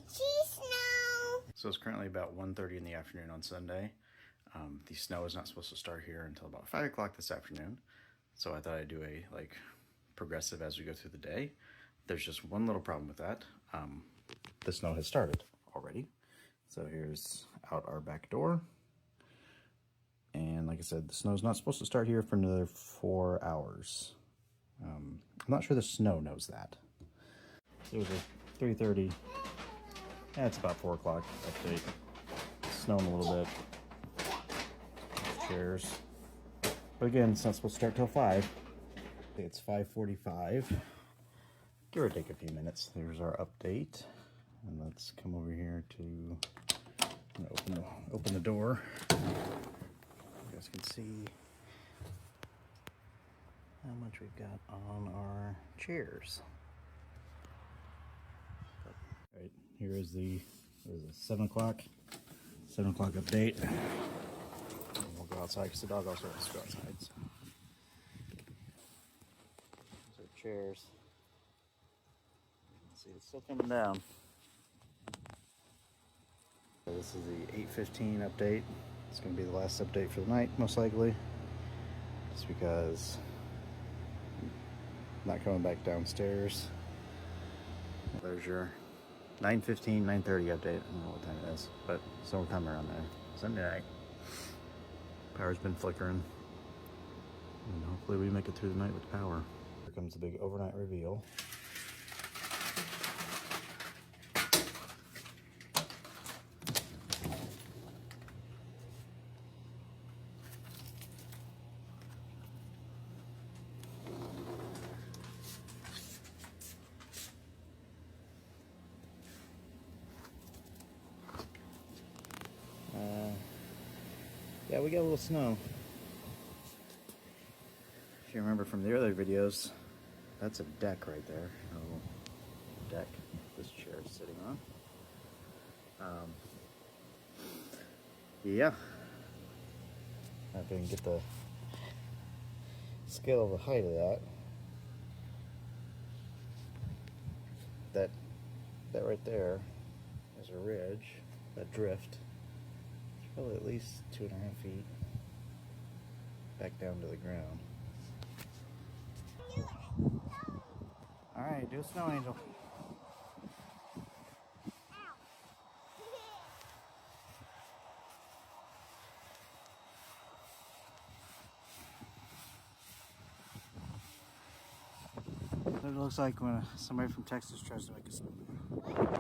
snow. So it's currently about 1:30 in the afternoon on Sunday. The snow is not supposed to start here until about 5 o'clock this afternoon. So I thought I'd do a progressive as we go through the day. There's just one little problem with that. The snow has started already. So here's out our back door. And like I said, the snow's not supposed to start here for another 4 hours. I'm not sure the snow knows that. It was a 3:30. Yeah, it's about 4 o'clock update. Snowing a little bit. Chairs. But again, it's not supposed to start till 5. It's 5:45. Give or take a few minutes. There's our update. And let's come over here to open the door. You guys can see how much we've got on our chairs. All right, here is the 7 o'clock update. And we'll go outside because the dog also wants to go outside. So. These are chairs. See, it's still coming down. So this is the 8:15 update. It's going to be the last update for the night, most likely. Just because I'm not coming back downstairs. There's your 9:15, 9:30 update. I don't know what time it is, but sometime around there. Sunday night. Power's been flickering. And hopefully we make it through the night with power. Here comes the big overnight reveal. Yeah, we got a little snow. If you remember from the other videos, that's a deck right there. A little deck this chair is sitting on. Yeah. If I can get the scale of the height of that. That right there is a ridge, that drift. Probably at least 2.5 feet back down to the ground. All right, do a snow angel. It looks like when somebody from Texas tries to make a snow.